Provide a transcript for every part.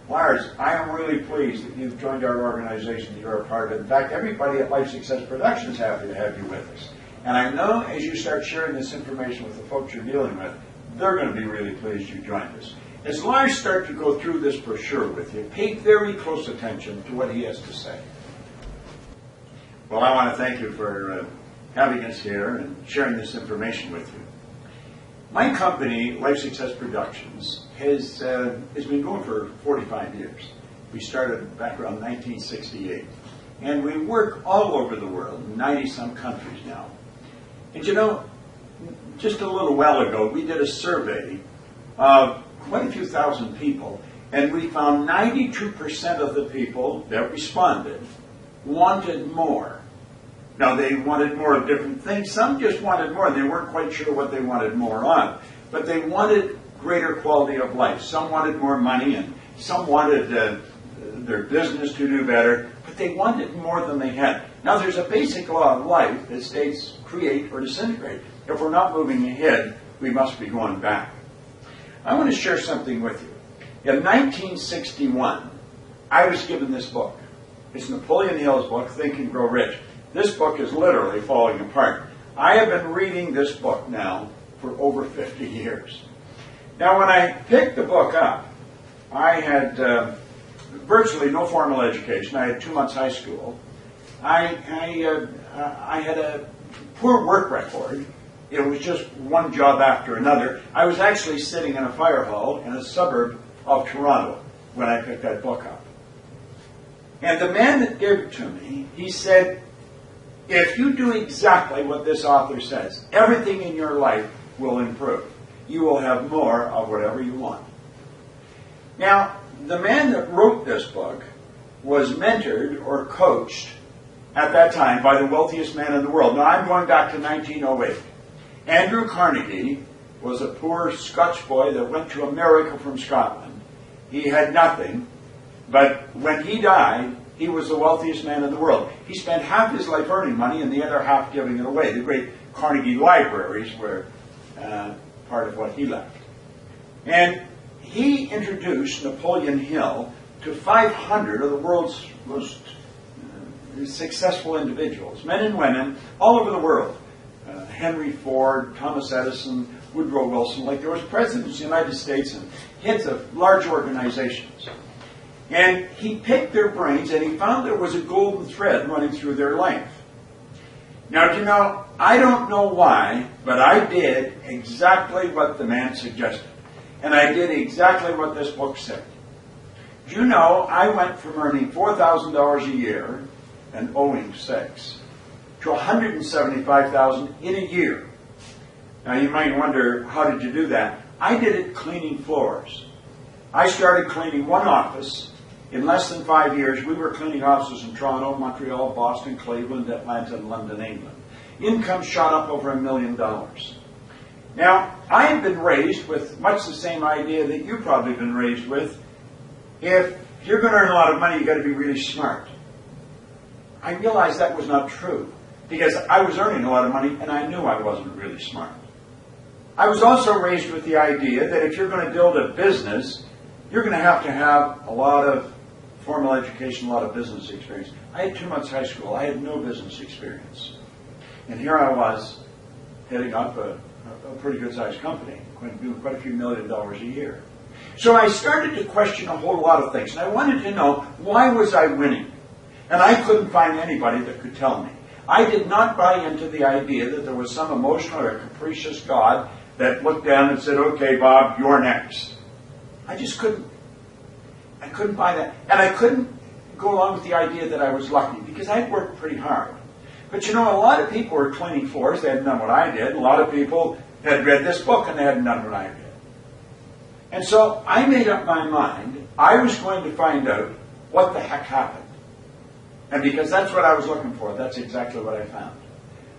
Lars, I am really pleased that you've joined our organization, that you're a part of it. In fact, everybody at Life Success Productions is happy to have you with us. And I know as you start sharing this information with the folks you're dealing with, they're going to be really pleased you joined us. As Lars starts to go through this brochure with you, pay very close attention to what he has to say. Well, I want to thank you for having us here and sharing this information with you. My company, Life Success Productions, has been going for 45 years. We started back around 1968. And we work all over the world, 90-some countries now. And you know, just a little while ago, we did a survey of quite a few thousand people, and we found 92% of the people that responded wanted more. Now, they wanted more of different things. Some just wanted more, and they weren't quite sure what they wanted more of. But they wanted greater quality of life. Some wanted more money, and some wanted their business to do better, but they wanted more than they had. Now, there's a basic law of life that states create or disintegrate. If we're not moving ahead, we must be going back. I want to share something with you. In 1961, I was given this book. It's Napoleon Hill's book, Think and Grow Rich. This book is literally falling apart. I have been reading this book now for over 50 years. Now, when I picked the book up, I had virtually no formal education. I had 2 months high school. I had a poor work record. It was just one job after another. I was actually sitting in a fire hall in a suburb of Toronto when I picked that book up. And the man that gave it to me, he said, if you do exactly what this author says, everything in your life will improve. You will have more of whatever you want. Now, the man that wrote this book was mentored or coached at that time by the wealthiest man in the world. Now, I'm going back to 1908. Andrew Carnegie was a poor Scotch boy that went to America from Scotland. He had nothing, but when he died, he was the wealthiest man in the world. He spent half his life earning money and the other half giving it away. The great Carnegie libraries were part of what he left. And he introduced Napoleon Hill to 500 of the world's most successful individuals, men and women, all over the world. Henry Ford, Thomas Edison, Woodrow Wilson, like there was presidents of the United States and heads of large organizations. And he picked their brains and he found there was a golden thread running through their life. Now, you know, I don't know why, but I did exactly what the man suggested. And I did exactly what this book said. Do you know, I went from earning $4,000 a year and owing $6,000 to $175,000 in a year. Now, you might wonder, how did you do that? I did it cleaning floors. I started cleaning one office. In less than 5 years, we were cleaning offices in Toronto, Montreal, Boston, Cleveland, Atlanta, and London, England. Income shot up over $1 million. Now, I have been raised with much the same idea that you've probably been raised with. If you're going to earn a lot of money, you've got to be really smart. I realized that was not true because I was earning a lot of money and I knew I wasn't really smart. I was also raised with the idea that if you're going to build a business, you're going to have a lot of formal education, a lot of business experience. I had 2 months high school. I had no business experience. And here I was heading up a pretty good-sized company, doing quite a few $1 million a year. So I started to question a whole lot of things. And I wanted to know, why was I winning? And I couldn't find anybody that could tell me. I did not buy into the idea that there was some emotional or capricious God that looked down and said, okay, Bob, you're next. I just couldn't. I couldn't buy that. And I couldn't go along with the idea that I was lucky because I'd worked pretty hard. But you know, a lot of people were cleaning floors. They hadn't done what I did. A lot of people had read this book and they hadn't done what I did. And so I made up my mind. I was going to find out what the heck happened. And because that's what I was looking for, that's exactly what I found.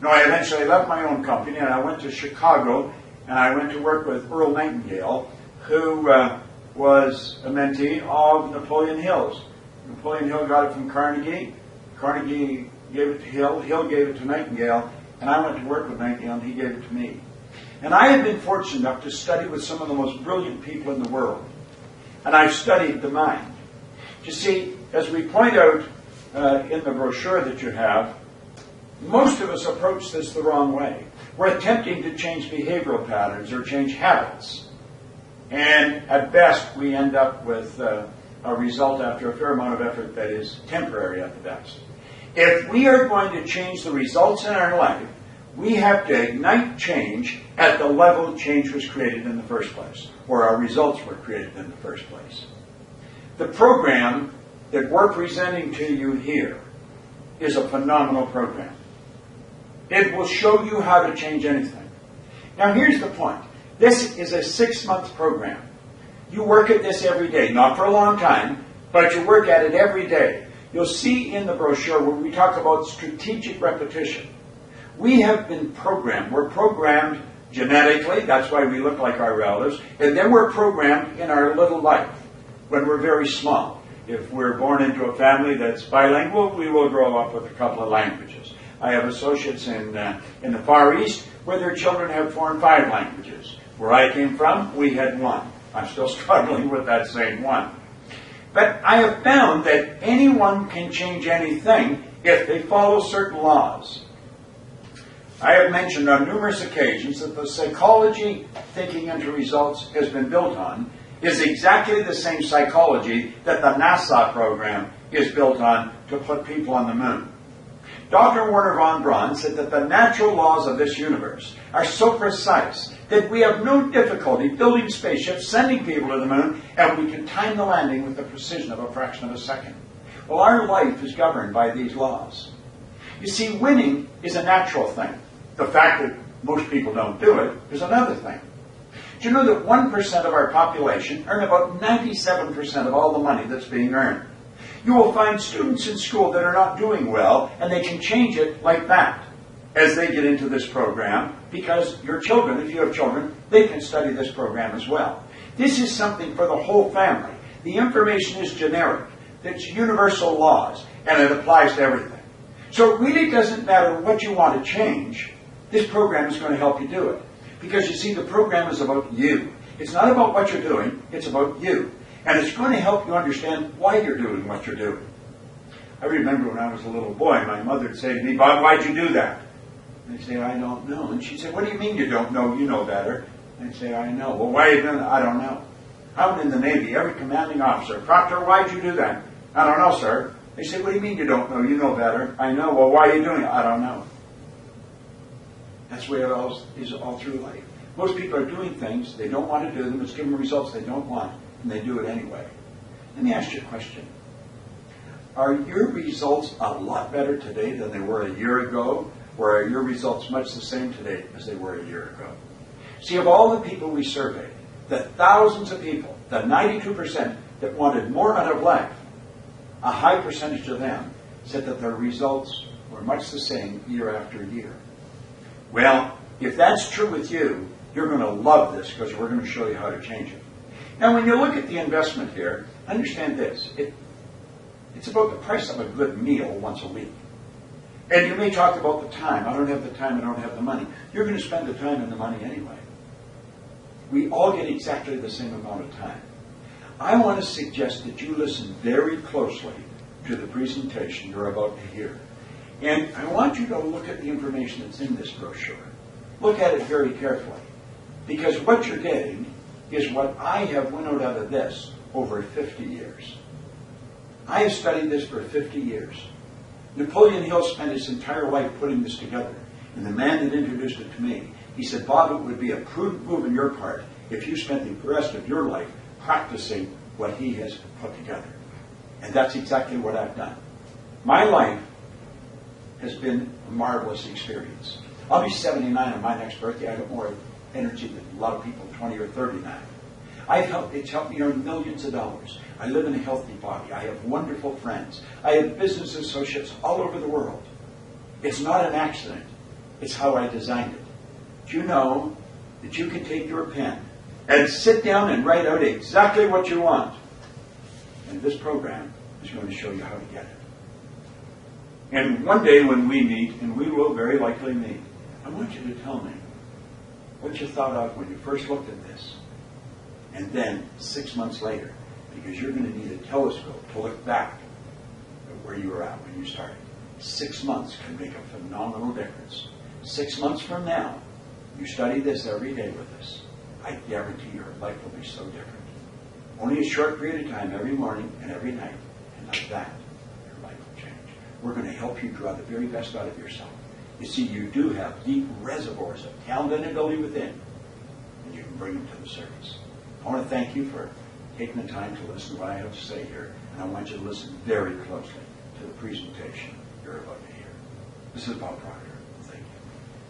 No, I eventually left my own company and I went to Chicago and I went to work with Earl Nightingale, who was a mentee of Napoleon Hill's. Napoleon Hill got it from Carnegie. Carnegie gave it to Hill. Hill gave it to Nightingale. And I went to work with Nightingale and he gave it to me. And I have been fortunate enough to study with some of the most brilliant people in the world. And I've studied the mind. You see, as we point out in the brochure that you have, most of us approach this the wrong way. We're attempting to change behavioral patterns or change habits. And at best, we end up with a result after a fair amount of effort that is temporary at the best. If we are going to change the results in our life, we have to ignite change at the level change was created in the first place, or our results were created in the first place. The program that we're presenting to you here is a phenomenal program. It will show you how to change anything. Now here's the point. This is a 6-month program. You work at this every day, not for a long time, but you work at it every day. You'll see in the brochure where we talk about strategic repetition. We have been programmed. We're programmed genetically, that's why we look like our relatives, and then we're programmed in our little life when we're very small. If we're born into a family that's bilingual, we will grow up with a couple of languages. I have associates in the Far East where their children have 4 and 5 languages. Where I came from, we had 1. I'm still struggling with that same one. But I have found that anyone can change anything if they follow certain laws. I have mentioned on numerous occasions that the psychology thinking into results has been built on is exactly the same psychology that the NASA program is built on to put people on the moon. Dr. Werner von Braun said that the natural laws of this universe are so precise that we have no difficulty building spaceships, sending people to the moon, and we can time the landing with the precision of a fraction of a second. Well, our life is governed by these laws. You see, winning is a natural thing. The fact that most people don't do it is another thing. Do you know that 1% of our population earn about 97% of all the money that's being earned? You will find students in school that are not doing well, and they can change it like that as they get into this program, because your children, if you have children, they can study this program as well. This is something for the whole family. The information is generic. It's universal laws, and it applies to everything. So it really doesn't matter what you want to change. This program is going to help you do it. Because you see, the program is about you. It's not about what you're doing, it's about you. And it's going to help you understand why you're doing what you're doing. I remember when I was a little boy, my mother would say to me, "Bob, why'd you do that?" And I'd say, "I don't know." And she'd say, "What do you mean you don't know? You know better." And I'd say, "I know." "Well, why are you doing that?" "I don't know." Out in the Navy, every commanding officer, "Proctor, why'd you do that?" "I don't know, sir." They say, "What do you mean you don't know? You know better." "I know." "Well, why are you doing it?" "I don't know." That's the way it is all through life. Most people are doing things, they don't want to do them, it's giving them results they don't want, and they do it anyway. Let me ask you a question. Are your results a lot better today than they were a year ago, or are your results much the same today as they were a year ago? See, of all the people we surveyed, the thousands of people, the 92% that wanted more out of life, a high percentage of them said that their results were much the same year after year. Well, if that's true with you, you're going to love this because we're going to show you how to change it. Now, when you look at the investment here, understand this. It's about the price of a good meal once a week. And you may talk about the time. I don't have the time, I don't have the money. You're going to spend the time and the money anyway. We all get exactly the same amount of time. I want to suggest that you listen very closely to the presentation you're about to hear. And I want you to look at the information that's in this brochure. Look at it very carefully. Because what you're getting is what I have winnowed out of this over 50 years. I have studied this for 50 years. Napoleon Hill spent his entire life putting this together. And the man that introduced it to me, he said, "Bob, it would be a prudent move on your part if you spent the rest of your life practicing what he has put together." And that's exactly what I've done. My life has been a marvelous experience. I'll be 79 on my next birthday. I have more energy than a lot of people 20 or 39. It's helped me earn millions of dollars. I live in a healthy body. I have wonderful friends. I have business associates all over the world. It's not an accident. It's how I designed it. Do you know that you can take your pen and sit down and write out exactly what you want? And this program is going to show you how to get it. And one day when we meet, and we will very likely meet, I want you to tell me what you thought of when you first looked at this. And then, 6 months later, because you're going to need a telescope to look back at where you were at when you started. 6 months can make a phenomenal difference. 6 months from now, you study this every day with us, I guarantee your life will be so different. Only a short period of time every morning and every night, and like that, your life will change. We're going to help you draw the very best out of yourself. You see, you do have deep reservoirs of talent and ability within, and you can bring them to the surface. I want to thank you for taking the time to listen to what I have to say here, and I want you to listen very closely to the presentation you're about to hear. This is Bob Proctor.